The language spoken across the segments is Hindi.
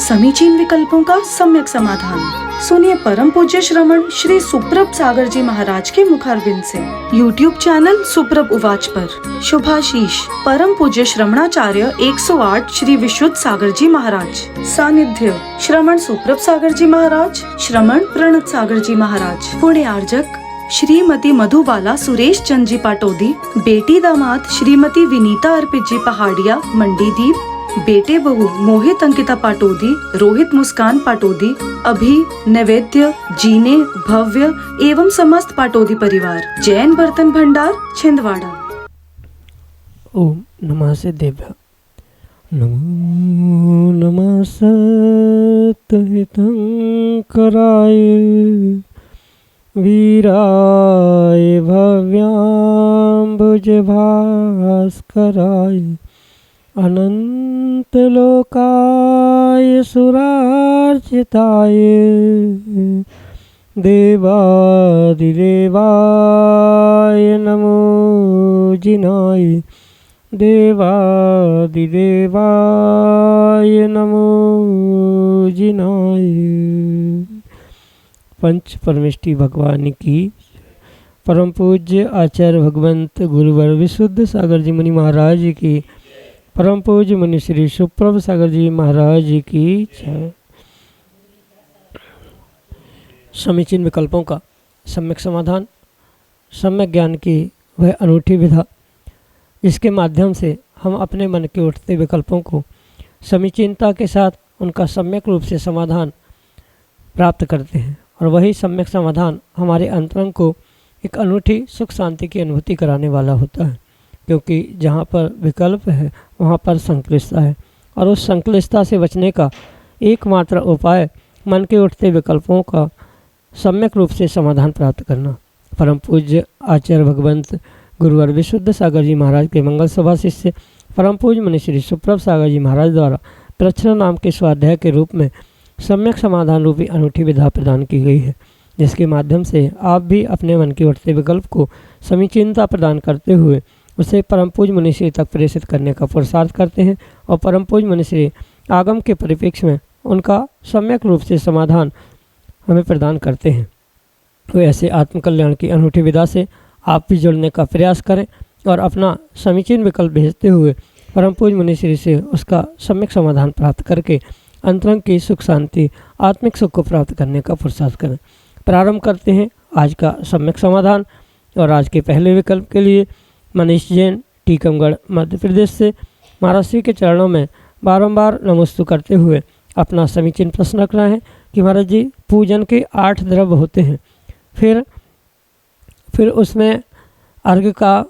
समीचीन विकल्पों का सम्यक समाधान। सुनिए परम पूज्य श्रमण श्री सुप्रभ सागर जी महाराज के मुखारबिंद से YouTube चैनल सुप्रभ उवाच पर शुभाशीष परम पूज्य श्रमणाचार्य 108 श्री विशुद्ध सागर जी महाराज। सानिध्य श्रमण सुप्रभ सागर जी महाराज, श्रमण प्रणत सागर जी महाराज। पुण्य आर्जक श्रीमती मधुबाला सुरेश चंद जी पाटोदी, बेटी दामाद श्रीमती विनीता अर्पित जी पहाड़िया मंडीदीप, बेटे बहू मोहित अंकिता पाटोदी, रोहित मुस्कान पाटोदी, अभी नैवेद्य जीने भव्य एवं समस्त पाटोदी परिवार। जैन बर्तन भंडार छिंदवाड़ा। ओम नमः सिद्धेभ्यः। नमो नमः सतहितं कराय वीराय भव्याम्बुजभास्कराय अनंतलोकाय सुरार्चिताय देवादिदेवाय नमो जिनाय देवादिदेवाय नमो जिनाय। पंच परमेष्टि भगवान की परम पूज्य आचार्य भगवंत गुरुवर विशुद्ध सागर जी मुनि महाराज की, परम पूज्य मुनि श्री सुप्रभ सागर जी महाराज की जय। समीचीन विकल्पों का सम्यक समाधान, सम्यक ज्ञान की वह अनूठी विधा जिसके माध्यम से हम अपने मन के उठते विकल्पों को समीचीनता के साथ उनका सम्यक रूप से समाधान प्राप्त करते हैं, और वही सम्यक समाधान हमारे अंतरंग को एक अनूठी सुख शांति की अनुभूति कराने वाला होता है। क्योंकि जहाँ पर विकल्प है वहाँ पर संक्लिष्टता है, और उस संक्लिष्टता से बचने का एकमात्र उपाय मन के उठते विकल्पों का सम्यक रूप से समाधान प्राप्त करना। परम पूज्य आचार्य भगवंत गुरुवर विशुद्ध सागर जी महाराज के मंगल सभा शिष्य परम पूज्य मुनि श्री सुप्रभ सागर जी महाराज द्वारा प्रच्छन्न नाम के स्वाध्याय के रूप में सम्यक समाधान रूपी अनूठी विधा प्रदान की गई है, जिसके माध्यम से आप भी अपने मन के उठते विकल्प को समीचीनता प्रदान करते हुए उसे परम पूज्य मुनि श्री तक प्रेषित करने का पुरुषार्थ करते हैं, और परम पूज्य मुनि श्री आगम के परिप्रेक्ष्य में उनका सम्यक रूप से समाधान हमें प्रदान करते हैं। तो ऐसे आत्मकल्याण की अनूठी विधा से आप भी जुड़ने का प्रयास करें और अपना समीचीन विकल्प भेजते हुए परम पूज्य मुनि श्री से उसका सम्यक समाधान प्राप्त करके अंतरंग की सुख शांति आत्मिक सुख को प्राप्त करने का पुरुषार्थ करें। प्रारंभ करते हैं आज का सम्यक समाधान, और आज के पहले विकल्प के लिए मनीष जैन टीकमगढ़ मध्य प्रदेश से महाराज श्री के चरणों में बारंबार नमस्ते करते हुए अपना समीचीन प्रश्न रख रहे हैं कि महाराज जी पूजन के 8 द्रव्य होते हैं, फिर उसमें अर्घ्य का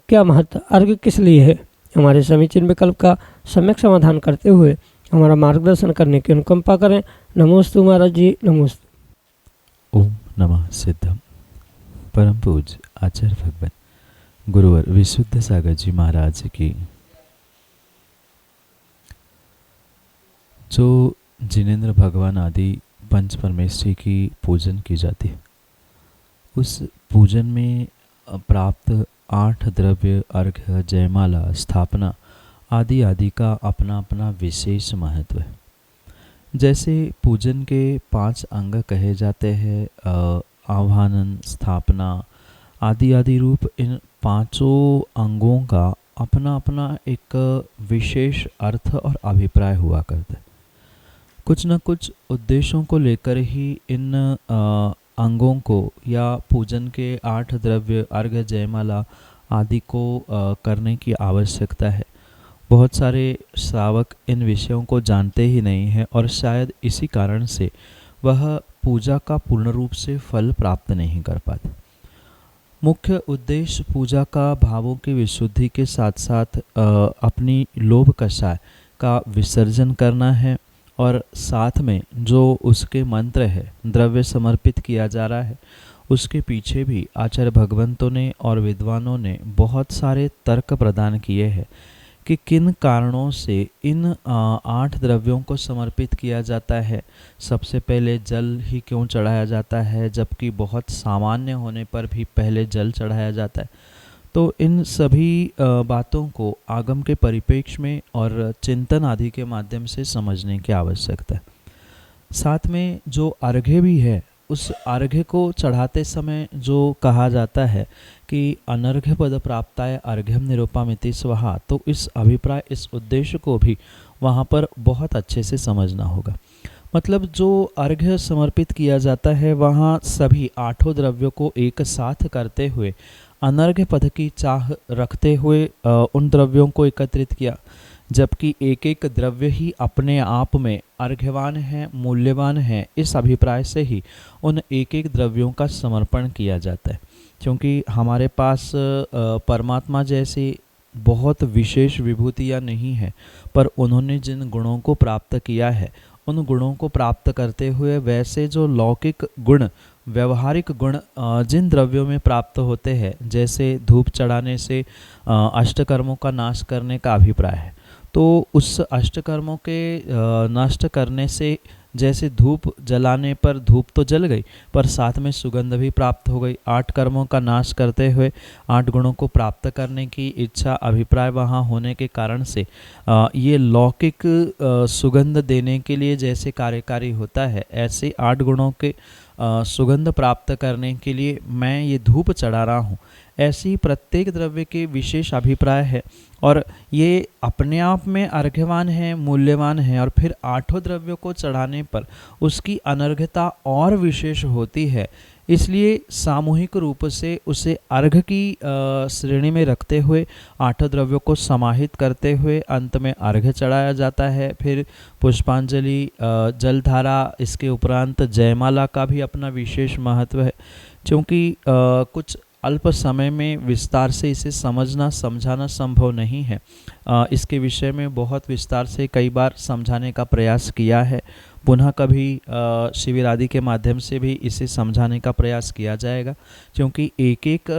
क्या महत्व, अर्घ्य किस लिए है। हमारे समीचीन विकल्प का सम्यक समाधान करते हुए हमारा मार्गदर्शन करने की अनुकंपा करें। नमोस्तु महाराज जी, नमोस्तु। ओम नमः सिद्धम। परम पूज्य आचार्य भगवान गुरुवर विशुद्ध सागर जी महाराज की, जो जिनेंद्र भगवान आदि पंच परमेष्ठी की पूजन की जाती है, उस पूजन में प्राप्त 8 द्रव्य अर्घ्य जयमाला स्थापना आदि आदि का अपना अपना विशेष महत्व है। जैसे पूजन के 5 अंग कहे जाते हैं, आह्वानन स्थापना आदि आदि रूप, इन 5 अंगों का अपना अपना एक विशेष अर्थ और अभिप्राय हुआ करता है। कुछ न कुछ उद्देश्यों को लेकर ही इन अंगों को या पूजन के 8 द्रव्य अर्घ्य जयमाला आदि को करने की आवश्यकता है। बहुत सारे श्रावक इन विषयों को जानते ही नहीं हैं, और शायद इसी कारण से वह पूजा का पूर्ण रूप से फल प्राप्त नहीं कर पाते। मुख्य उद्देश्य पूजा का भावों की विशुद्धि के साथ साथ अपनी लोभ कषाय का विसर्जन करना है, और साथ में जो उसके मंत्र है, द्रव्य समर्पित किया जा रहा है, उसके पीछे भी आचार्य भगवंतों ने और विद्वानों ने बहुत सारे तर्क प्रदान किए हैं कि किन कारणों से इन 8 द्रव्यों को समर्पित किया जाता है। सबसे पहले जल ही क्यों चढ़ाया जाता है, जबकि बहुत सामान्य होने पर भी पहले जल चढ़ाया जाता है। तो इन सभी बातों को आगम के परिप्रेक्ष्य में और चिंतन आदि के माध्यम से समझने की आवश्यकता है। साथ में जो अर्घ्य भी है, उस अर्घ्य को चढ़ाते समय जो कहा जाता है कि अनर्घ्य पद प्राप्ताय अर्घ्यम निरूपामिति स्वाहा, तो इस अभिप्राय, इस उद्देश्य को भी वहाँ पर बहुत अच्छे से समझना होगा। मतलब जो अर्घ्य समर्पित किया जाता है वहाँ सभी आठों द्रव्यों को एक साथ करते हुए अनर्घ्य पद की चाह रखते हुए उन द्रव्यों को एकत्रित किया, जबकि एक एक द्रव्य ही अपने आप में अर्घ्यवान है, मूल्यवान है। इस अभिप्राय से ही उन एक एक द्रव्यों का समर्पण किया जाता है, क्योंकि हमारे पास परमात्मा जैसी बहुत विशेष विभूतियाँ नहीं है, पर उन्होंने जिन गुणों को प्राप्त किया है, उन गुणों को प्राप्त करते हुए वैसे जो लौकिक गुण, व्यवहारिक गुण जिन द्रव्यों में प्राप्त होते हैं, जैसे धूप चढ़ाने से अष्टकर्मों का नाश करने का अभिप्राय है, तो उस अष्टकर्मों के नष्ट करने से जैसे धूप जलाने पर धूप तो जल गई, पर साथ में सुगंध भी प्राप्त हो गई। 8 कर्मों का नाश करते हुए 8 गुणों को प्राप्त करने की इच्छा, अभिप्राय वहाँ होने के कारण से ये लौकिक सुगंध देने के लिए जैसे कार्यकारी होता है, ऐसे 8 गुणों के सुगंध प्राप्त करने के लिए मैं ये धूप चढ़ा रहा हूँ। ऐसे ही प्रत्येक द्रव्य के विशेष अभिप्राय है और ये अपने आप में अर्घ्यवान है, मूल्यवान है, और फिर 8 द्रव्यों को चढ़ाने पर उसकी अनर्घ्यता और विशेष होती है। इसलिए सामूहिक रूप से उसे अर्घ की श्रेणी में रखते हुए 8 द्रव्यों को समाहित करते हुए अंत में अर्घ चढ़ाया जाता है। फिर पुष्पांजलि, जलधारा, इसके उपरांत जयमाला का भी अपना विशेष महत्व है, क्योंकि कुछ अल्प समय में विस्तार से इसे समझना समझाना संभव नहीं है। इसके विषय में बहुत विस्तार से कई बार समझाने का प्रयास किया है, पुनः कभी शिविर आदि के माध्यम से भी इसे समझाने का प्रयास किया जाएगा, क्योंकि एक एक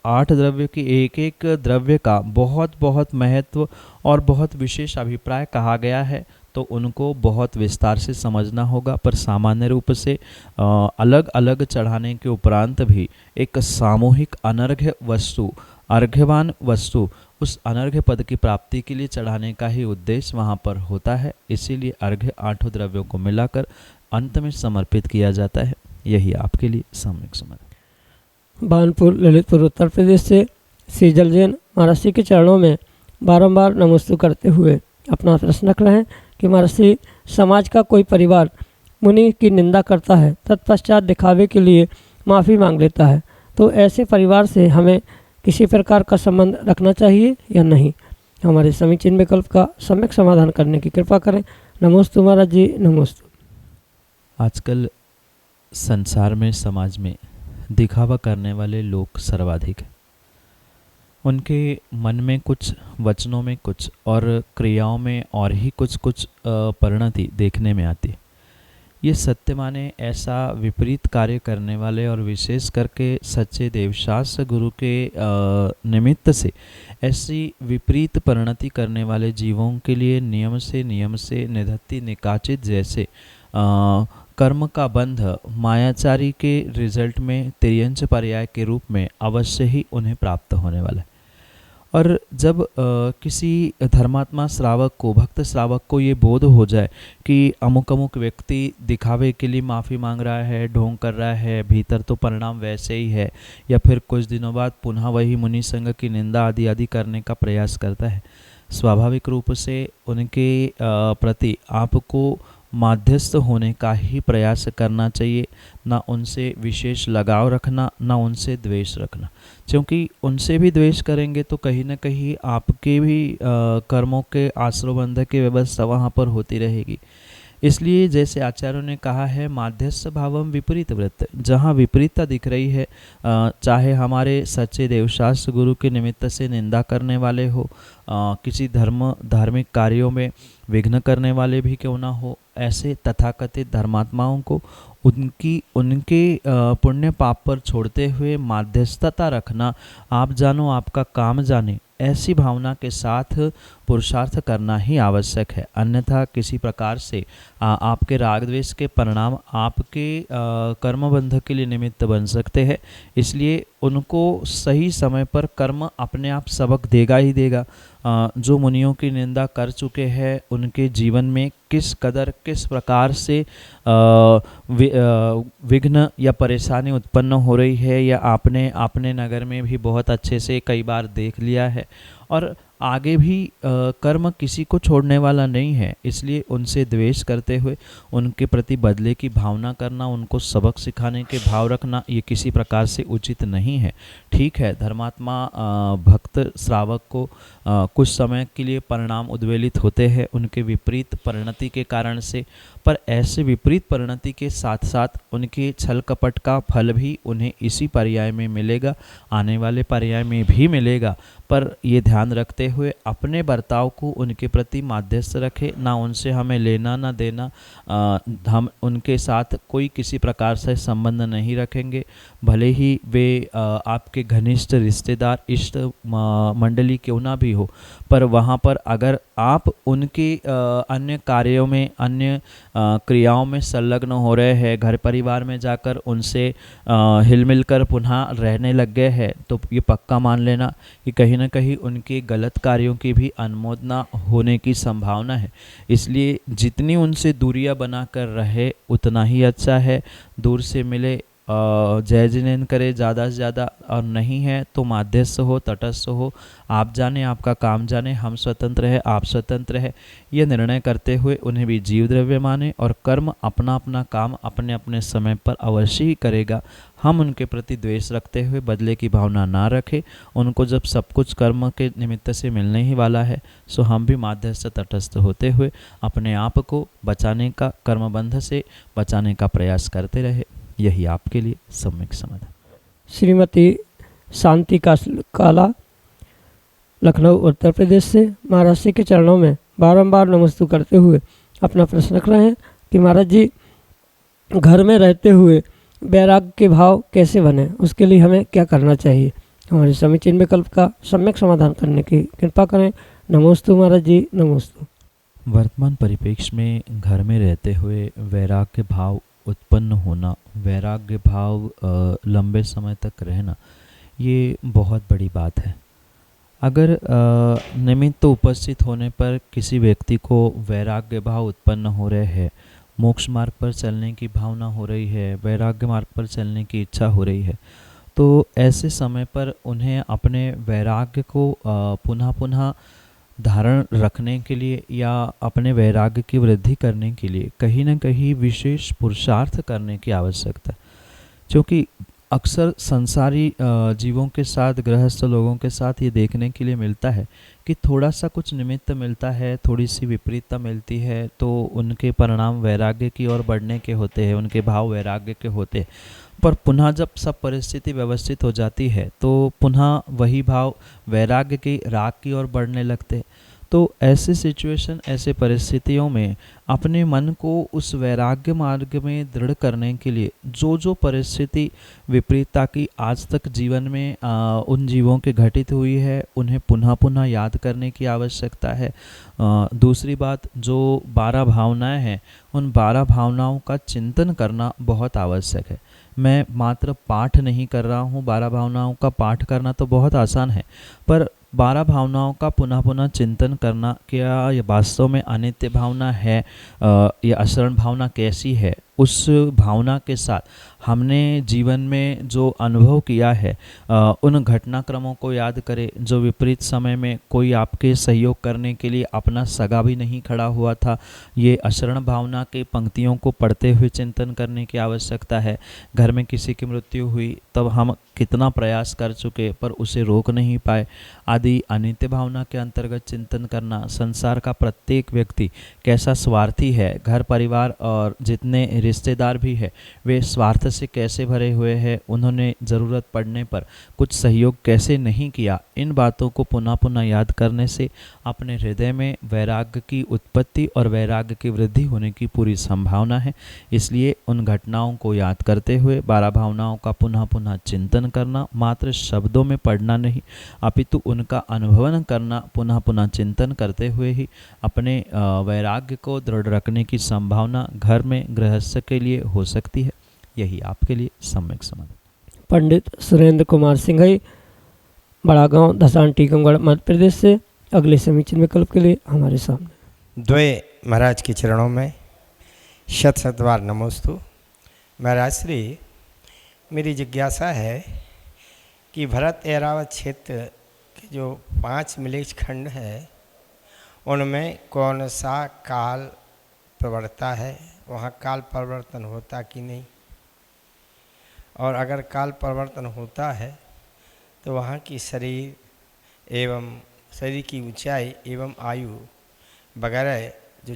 8 द्रव्य की एक एक द्रव्य का बहुत बहुत महत्व और बहुत विशेष अभिप्राय कहा गया है, तो उनको बहुत विस्तार से समझना होगा। पर सामान्य रूप से अलग अलग चढ़ाने के उपरांत भी एक सामूहिक अनर्घ्य वस्तु, अर्घ्यवान वस्तु, उस अनर्घ्य पद की प्राप्ति के लिए चढ़ाने का ही उद्देश्य वहाँ पर होता है। इसीलिए अर्घ्य 8 द्रव्यों को मिलाकर अंत में समर्पित किया जाता है। यही आपके लिए सम्यक समझ। बानपुर, ललितपुर, उत्तर प्रदेश से सीजल जैन महाराज जी के चरणों में बारंबार नमस्ते करते हुए अपना प्रश्न रख रहे हैं कि महाराज जी, समाज का कोई परिवार मुनि की निंदा करता है, तत्पश्चात दिखावे के लिए माफ़ी मांग लेता है, तो ऐसे परिवार से हमें किसी प्रकार का संबंध रखना चाहिए या नहीं? हमारे समीचीन विकल्प का सम्यक समाधान करने की कृपा करें। नमोस्तु महाराज जी, नमोस्तु। आजकल संसार में, समाज में दिखावा करने वाले लोग सर्वाधिक हैं। उनके मन में कुछ, वचनों में कुछ और क्रियाओं में और ही कुछ कुछ परिणति देखने में आती है। ये सत्य माने ऐसा विपरीत कार्य करने वाले और विशेष करके सच्चे देवशास्त्र गुरु के निमित्त से ऐसी विपरीत परिणति करने वाले जीवों के लिए नियम से निधत्ति निकाचित जैसे कर्म का बंध मायाचारी के रिजल्ट में तिर्यंच पर्याय के रूप में अवश्य ही उन्हें प्राप्त होने वाला है। और जब किसी धर्मात्मा श्रावक को, भक्त श्रावक को ये बोध हो जाए कि अमुक अमुक व्यक्ति दिखावे के लिए माफ़ी मांग रहा है, ढोंग कर रहा है, भीतर तो परिणाम वैसे ही है, या फिर कुछ दिनों बाद पुनः वही मुनि संघ की निंदा आदि आदि करने का प्रयास करता है, स्वाभाविक रूप से उनके प्रति आपको माध्यस्थ होने का ही प्रयास करना चाहिए, ना उनसे विशेष लगाव रखना, ना उनसे द्वेष रखना, क्योंकि उनसे भी द्वेष करेंगे तो कहीं ना कहीं आपके भी कर्मों के आश्रयबंध की व्यवस्था वहाँ पर होती रहेगी। इसलिए जैसे आचार्यों ने कहा है, माध्यस्थ भावम विपरीत वृत्त, जहाँ विपरीतता दिख रही है, चाहे हमारे सच्चे देवशास्त्र गुरु के निमित्त से निंदा करने वाले हो, किसी धार्मिक कार्यों में विघ्न करने वाले भी क्यों ना हो, ऐसे तथाकथित धर्मात्माओं को उनके पुण्य पाप पर छोड़ते हुए माध्यस्थता रखना, आप जानो आपका काम जाने, ऐसी भावना के साथ पुरुषार्थ करना ही आवश्यक है, अन्यथा किसी प्रकार से आपके राग द्वेष के परिणाम आपके कर्मबंध के लिए निमित्त बन सकते हैं। इसलिए उनको सही समय पर कर्म अपने आप सबक देगा ही देगा। जो मुनियों की निंदा कर चुके हैं उनके जीवन में किस प्रकार से विघ्न या परेशानी उत्पन्न हो रही है, या आपने अपने नगर में भी बहुत अच्छे से कई बार देख लिया है। और आगे भी कर्म किसी को छोड़ने वाला नहीं है, इसलिए उनसे द्वेष करते हुए उनके प्रति बदले की भावना करना, उनको सबक सिखाने के भाव रखना, ये किसी प्रकार से उचित नहीं है। ठीक है, धर्मात्मा भक्त श्रावक को कुछ समय के लिए परिणाम उद्वेलित होते हैं उनके विपरीत परिणति के कारण से, पर ऐसे विपरीत परिणति के साथ साथ उनके छल कपट का फल भी उन्हें इसी पर्याय में मिलेगा, आने वाले पर्याय में भी मिलेगा। पर ये ध्यान रखते हुए अपने बर्ताव को उनके प्रति माध्यस्थ रखें, ना उनसे हमें लेना ना देना, हम उनके साथ कोई किसी प्रकार से संबंध नहीं रखेंगे, भले ही वे आपके घनिष्ठ रिश्तेदार इष्ट मंडली क्यों ना भी हो। पर वहाँ पर अगर आप उनके अन्य कार्यों में, अन्य क्रियाओं में संलग्न हो रहे हैं, घर परिवार में जाकर उनसे हिल मिल कर पुनः रहने लग गए हैं, तो ये पक्का मान लेना कि कहीं ना कहीं उनके गलत कार्यों की भी अनुमोदना होने की संभावना है। इसलिए जितनी उनसे दूरियां बनाकर रहे उतना ही अच्छा है। दूर से मिले, जय जिनेन करे ज़्यादा से ज़्यादा, और नहीं है तो माध्यस्थ हो, तटस्थ हो, आप जाने आपका काम जाने, हम स्वतंत्र है आप स्वतंत्र है, ये निर्णय करते हुए उन्हें भी जीव द्रव्य माने और कर्म अपना अपना काम अपने अपने समय पर अवश्य ही करेगा। हम उनके प्रति द्वेष रखते हुए बदले की भावना ना रखें। उनको जब सब कुछ कर्म के निमित्त से मिलने ही वाला है, सो हम भी माध्यस्थ तटस्थ होते हुए अपने आप को बचाने का, कर्मबंध से बचाने का प्रयास करते रहे। यही आपके लिए सम्यक समाधान। श्रीमती शांति काला, लखनऊ उत्तर प्रदेश से महाराज जी के चरणों में बारंबार नमस्तु करते हुए अपना प्रश्न रख रहे हैं कि महाराज जी, घर में रहते हुए वैराग्य के भाव कैसे बने, उसके लिए हमें क्या करना चाहिए? हमारे समीचीन विकल्प का सम्यक समाधान करने की कृपा करें। नमोस्तु महाराज जी, नमोस्तु। वर्तमान परिप्रेक्ष्य में घर में रहते हुए वैराग्य भाव उत्पन्न होना, वैराग्य भाव लंबे समय तक रहना, ये बहुत बड़ी बात है। अगर निमित्त उपस्थित होने पर किसी व्यक्ति को वैराग्य भाव उत्पन्न हो रहे हैं, मोक्ष मार्ग पर चलने की भावना हो रही है, वैराग्य मार्ग पर चलने की इच्छा हो रही है, तो ऐसे समय पर उन्हें अपने वैराग्य को पुनः पुनः धारण रखने के लिए या अपने वैराग्य की वृद्धि करने के लिए कहीं न कहीं विशेष पुरुषार्थ करने की आवश्यकता है। क्योंकि अक्सर संसारी जीवों के साथ, गृहस्थ लोगों के साथ ये देखने के लिए मिलता है कि थोड़ा सा कुछ निमित्त मिलता है, थोड़ी सी विपरीतता मिलती है, तो उनके परिणाम वैराग्य की ओर बढ़ने के होते हैं, उनके भाव वैराग्य के होते हैं। पर पुनः जब सब परिस्थिति व्यवस्थित हो जाती है तो पुनः वही भाव वैराग्य की राग की ओर बढ़ने लगते हैं। तो ऐसे सिचुएशन, ऐसे परिस्थितियों में अपने मन को उस वैराग्य मार्ग में दृढ़ करने के लिए जो जो परिस्थिति विपरीतता की आज तक जीवन में उन जीवों के घटित हुई है, उन्हें पुनः पुनः याद करने की आवश्यकता है। दूसरी बात, जो 12 भावनाएं हैं, उन 12 भावनाओं का चिंतन करना बहुत आवश्यक है। मैं मात्र पाठ नहीं कर रहा हूँ, 12 भावनाओं का पाठ करना तो बहुत आसान है, पर 12 भावनाओं का पुनः पुनः चिंतन करना, क्या ये वास्तव में अनित्य भावना है या अशरण भावना कैसी है, उस भावना के साथ हमने जीवन में जो अनुभव किया है उन घटनाक्रमों को याद करें। जो विपरीत समय में कोई आपके सहयोग करने के लिए अपना सगा भी नहीं खड़ा हुआ था, ये अशरण भावना के पंक्तियों को पढ़ते हुए चिंतन करने की आवश्यकता है। घर में किसी की मृत्यु हुई तब हम कितना प्रयास कर चुके पर उसे रोक नहीं पाए, आदि अनित्य भावना के अंतर्गत चिंतन करना। संसार का प्रत्येक व्यक्ति कैसा स्वार्थी है, घर परिवार और जितने रिश्तेदार भी है वे स्वार्थ से कैसे भरे हुए हैं, उन्होंने ज़रूरत पड़ने पर कुछ सहयोग कैसे नहीं किया। इन बातों को पुनः पुनः याद करने से अपने हृदय में वैराग्य की उत्पत्ति और वैराग्य की वृद्धि होने की पूरी संभावना है। इसलिए उन घटनाओं को याद करते हुए 12 भावनाओं का पुनः पुनः चिंतन करना, मात्र शब्दों में पढ़ना नहीं अपितु उनका अनुभवन करना, पुनः पुनः चिंतन करते हुए ही अपने वैराग्य को दृढ़ रखने की संभावना घर में गृहस्थ के लिए हो सकती है। यही आपके लिए सम्यक समाधान। पंडित सुरेंद्र कुमार सिंघई, बड़ा गांव धसान टीकमगढ़ मध्य प्रदेश से अगले समीचीन विकल्प के लिए हमारे सामने। द्वय महाराज के चरणों में शत शत बार नमोस्तु। महाराज श्री, मेरी जिज्ञासा है कि भरत ऐरावत क्षेत्र के जो 5 मिलेच्छ खंड है उनमें कौन सा काल प्रवर्ता है, वहाँ काल परिवर्तन होता कि नहीं, और अगर काल परिवर्तन होता है तो वहाँ की शरीर एवं शरीर की ऊंचाई एवं आयु वगैरह जो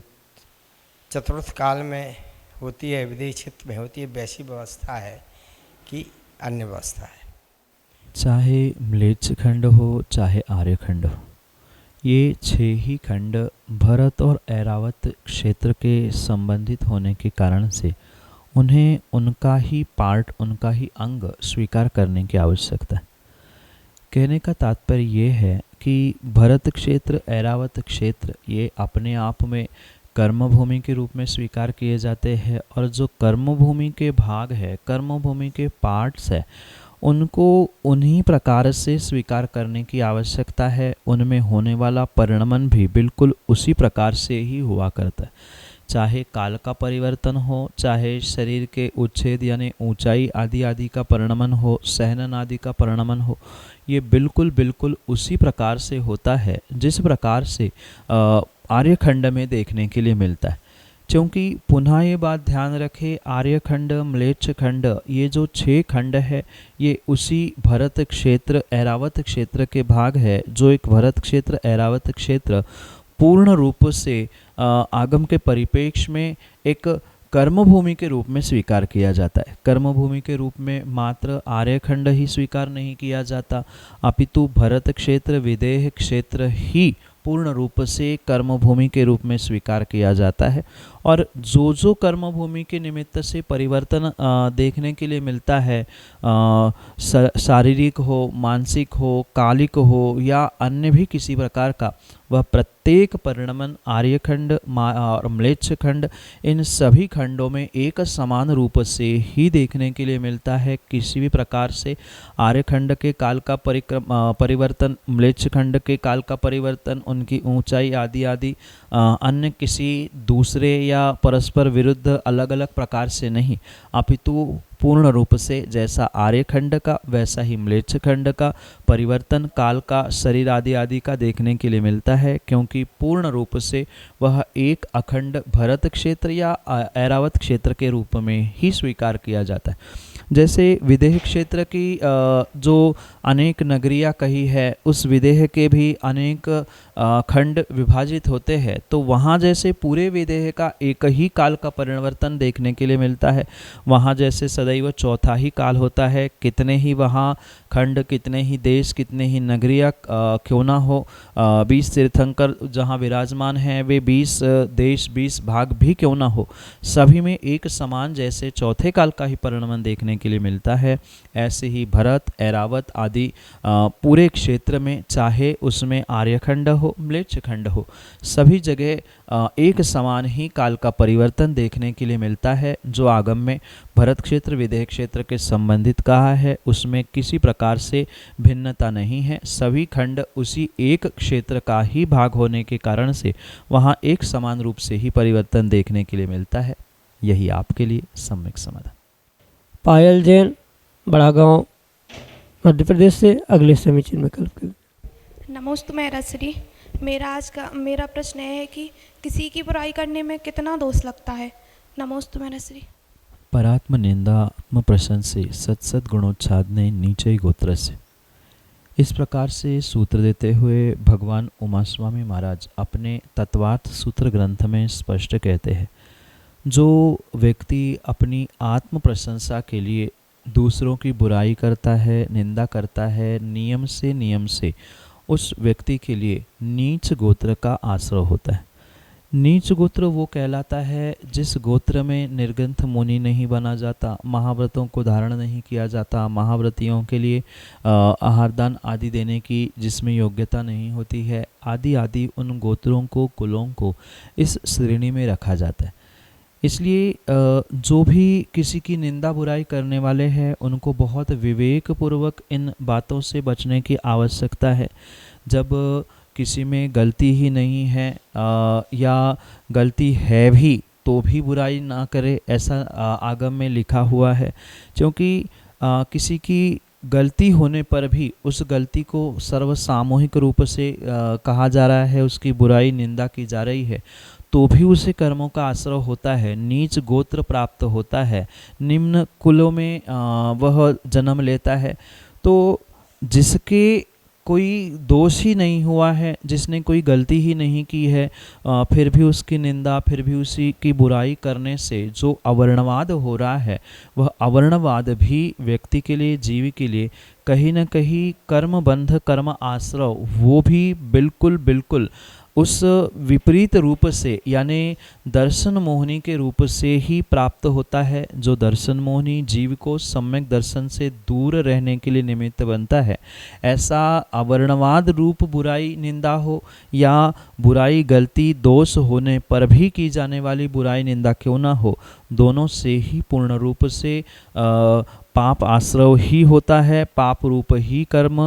चतुर्थ काल में होती है, विदेश क्षेत्र में होती है, वैसी व्यवस्था है कि अन्य व्यवस्था है? चाहे म्लेच्छ खंड हो चाहे आर्य खंड हो, ये 6 ही खंड भरत और ऐरावत क्षेत्र के संबंधित होने के कारण से उन्हें उनका ही पार्ट, उनका ही अंग स्वीकार करने की आवश्यकता है। कहने का तात्पर्य ये है कि भरत क्षेत्र, ऐरावत क्षेत्र ये अपने आप में कर्मभूमि के रूप में स्वीकार किए जाते हैं, और जो कर्मभूमि के भाग है, कर्मभूमि के पार्ट्स है, उनको उन्हीं प्रकार से स्वीकार करने की आवश्यकता है। उनमें होने वाला परिणमन भी बिल्कुल उसी प्रकार से ही हुआ करता है। चाहे काल का परिवर्तन हो, चाहे शरीर के उच्छेद यानी ऊंचाई आदि आदि का परिणमन हो, सहनन आदि का परिणमन हो, ये बिल्कुल बिल्कुल उसी प्रकार से होता है जिस प्रकार से आर्यखंड में देखने के लिए मिलता है। क्योंकि पुनः ये बात ध्यान रखें, आर्यखंड, म्लेच्छ खंड, ये जो 6 खंड है ये उसी भरत क्षेत्र, ऐरावत क्षेत्र के भाग है। जो एक भरत क्षेत्र, ऐरावत क्षेत्र पूर्ण रूप से आगम के परिप्रेक्ष्य में एक कर्मभूमि के रूप में स्वीकार किया जाता है। कर्मभूमि के रूप में मात्र आर्यखंड ही स्वीकार नहीं किया जाता, अपितु भरत क्षेत्र, विदेह क्षेत्र ही पूर्ण रूप से कर्मभूमि के रूप में स्वीकार किया जाता है। और जो कर्मभूमि के निमित्त से परिवर्तन देखने के लिए मिलता है, शारीरिक हो, मानसिक हो, कालिक हो या अन्य भी किसी प्रकार का, वह प्रत्येक परिणमन आर्यखंड और म्लेच्छ खंड, इन सभी खंडों में एक समान रूप से ही देखने के लिए मिलता है। किसी भी प्रकार से आर्यखंड के काल का परिवर्तन, म्लेच्छ खंड के काल का परिवर्तन, उनकी ऊंचाई आदि आदि अन्य किसी दूसरे या परस्पर विरुद्ध अलग अलग प्रकार से नहीं, अपितु पूर्ण रूप से जैसा आर्यखंड का वैसा ही म्लेच्छ खंड का परिवर्तन काल का, शरीर आदि आदि का देखने के लिए मिलता है। क्योंकि पूर्ण रूप से वह एक अखंड भरत क्षेत्र या ऐरावत क्षेत्र के रूप में ही स्वीकार किया जाता है। जैसे विदेह क्षेत्र की जो अनेक नगरियाँ कही है, उस विदेह के भी अनेक खंड विभाजित होते हैं, तो वहाँ जैसे पूरे विदेह का एक ही काल का परिवर्तन देखने के लिए मिलता है, वहाँ जैसे सदैव चौथा ही काल होता है। कितने ही वहाँ खंड, कितने ही देश, कितने ही नगरियाँ क्यों ना हो, 20 तीर्थंकर जहाँ विराजमान हैं, वे 20 देश, 20 भाग भी क्यों ना हो, सभी में एक समान जैसे चौथे काल का ही परिणमन देखने के लिए मिलता है। ऐसे ही भरत, ऐरावत आदि पूरे क्षेत्र में, चाहे उसमें आर्यखंड हो, म्लेच्छ खंड हो, सभी जगह एक समान ही काल का परिवर्तन देखने के लिए मिलता है। जो आगम में भरत क्षेत्र, विदेह क्षेत्र के संबंधित कहा है, उसमें किसी प्रकार से भिन्नता नहीं है। सभी खंड उसी एक क्षेत्र का ही भाग होने के कारण से वहाँ एक समान रूप से ही परिवर्तन देखने के लिए मिलता है। यही आपके लिए सम्यक समाधान। पायल जैन, बड़ा गांव मध्य प्रदेश से अगले समीचीन विकल्प के लिए। नमोस्तु महाराज श्री, मेरा प्रश्न है कि किसी की बुराई करने में कितना दोष लगता है? नमोस्तु महाराज श्री। परात्म निंदा आत्म प्रशंसे सत गुणोच्छादने नीचे गोत्र से, इस प्रकार से सूत्र देते हुए भगवान उमा स्वामी महाराज अपने तत्वार्थ सूत्र ग्रंथ में स्पष्ट कहते हैं, जो व्यक्ति अपनी आत्म प्रशंसा के लिए दूसरों की बुराई करता है, निंदा करता है, नियम से उस व्यक्ति के लिए नीच गोत्र का आश्रय होता है। नीच गोत्र वो कहलाता है जिस गोत्र में निर्ग्रंथ मुनि नहीं बना जाता, महाव्रतों को धारण नहीं किया जाता, महाव्रतियों के लिए आहारदान आदि देने की जिसमें योग्यता नहीं होती है, आदि आदि उन गोत्रों को, कुलों को इस श्रेणी में रखा जाता है। इसलिए जो भी किसी की निंदा बुराई करने वाले हैं उनको बहुत विवेकपूर्वक इन बातों से बचने की आवश्यकता है। जब किसी में गलती ही नहीं है या गलती है भी तो भी बुराई ना करे, ऐसा आगम में लिखा हुआ है। क्योंकि किसी की गलती होने पर भी उस गलती को सर्वसामूहिक रूप से कहा जा रहा है, उसकी बुराई निंदा की जा रही है, तो भी उसे कर्मों का आश्रय होता है, नीच गोत्र प्राप्त होता है, निम्न कुलों में वह जन्म लेता है। तो जिसके कोई दोष ही नहीं हुआ है, जिसने कोई गलती ही नहीं की है, फिर भी उसकी निंदा, फिर भी उसी की बुराई करने से जो अवर्णवाद हो रहा है, वह अवर्णवाद भी व्यक्ति के लिए, जीव के लिए कहीं न कहीं कर्म बंध, कर्म आश्रय, वो भी बिल्कुल बिल्कुल उस विपरीत रूप से यानी दर्शन मोहनी के रूप से ही प्राप्त होता है। जो दर्शन मोहनी जीव को सम्यक दर्शन से दूर रहने के लिए निमित्त बनता है। ऐसा अवर्णवाद रूप बुराई निंदा हो या बुराई गलती दोष होने पर भी की जाने वाली बुराई निंदा क्यों ना हो, दोनों से ही पूर्ण रूप से पाप आश्रय ही होता है, पाप रूप ही कर्म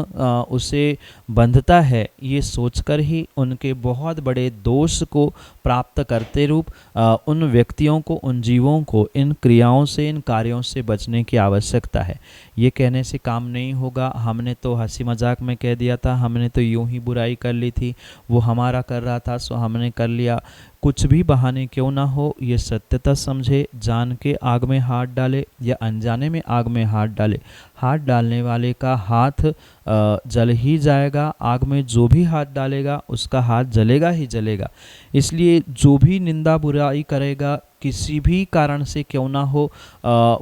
उसे बंधता है। ये सोचकर ही उनके बहुत बड़े दोष को प्राप्त करते रूप उन व्यक्तियों को, उन जीवों को इन क्रियाओं से, इन कार्यों से बचने की आवश्यकता है। ये कहने से काम नहीं होगा, हमने तो हंसी मजाक में कह दिया था, हमने तो यूं ही बुराई कर ली थी, वो हमारा कर रहा था सो हमने कर लिया। कुछ भी बहाने क्यों ना हो, ये सत्यता समझे, जान के आग में हाथ डाले या अनजाने में आग में हाथ डाले, हाथ डालने वाले का हाथ जल ही जाएगा। आग में जो भी हाथ डालेगा उसका हाथ जलेगा ही जलेगा। इसलिए जो भी निंदा बुराई करेगा, किसी भी कारण से क्यों ना हो,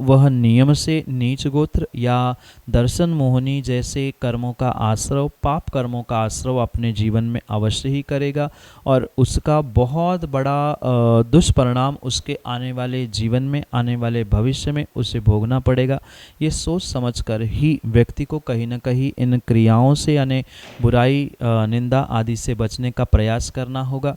वह नियम से नीच गोत्र या दर्शन मोहनी जैसे कर्मों का आश्रय, पाप कर्मों का आश्रय अपने जीवन में अवश्य ही करेगा और उसका बहुत बड़ा दुष्परिणाम उसके आने वाले जीवन में, आने वाले भविष्य में उसे भोगना पड़ेगा। ये सोच समझकर ही व्यक्ति को कहीं न कहीं इन क्रियाओं से यानी बुराई, निंदा आदि से बचने का प्रयास करना होगा।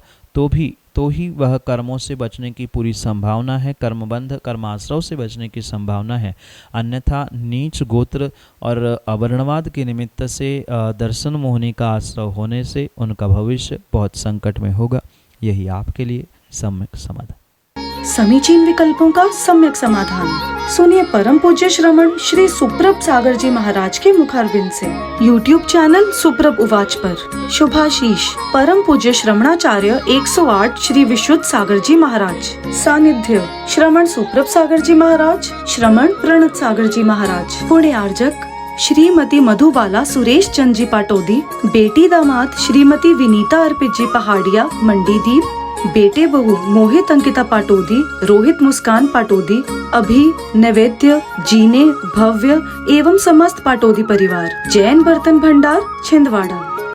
तो ही वह कर्मों से बचने की पूरी संभावना है, कर्मबंध कर्माश्रव से बचने की संभावना है। अन्यथा नीच गोत्र और अवर्णवाद के निमित्त से दर्शन मोहनी का आश्रय होने से उनका भविष्य बहुत संकट में होगा। यही आपके लिए सम्यक समाधान। समीचीन विकल्पों का सम्यक समाधान सुनिए परम पूज्य श्रमण श्री सुप्रभ सागर जी महाराज के मुखारविंद से। YouTube चैनल सुप्रभ उवाच पर शुभाशीष परम पूज्य श्रमणाचार्य 108 श्री विशुद्ध सागर जी महाराज। सानिध्य श्रमण सुप्रभ सागर जी महाराज, श्रमण प्रणत सागर जी महाराज। पुण्य आर्जक श्रीमती मधुबाला सुरेश चंद जी पाटोदी, बेटी दामाद श्रीमती विनीता अर्पित जी पहाड़िया मंडीदीप, बेटे बहू मोहित अंकिता पाटोदी, रोहित मुस्कान पाटोदी, अभी नैवेद्य जीने भव्य एवं समस्त पाटोदी परिवार, जैन बर्तन भंडार छिंदवाड़ा।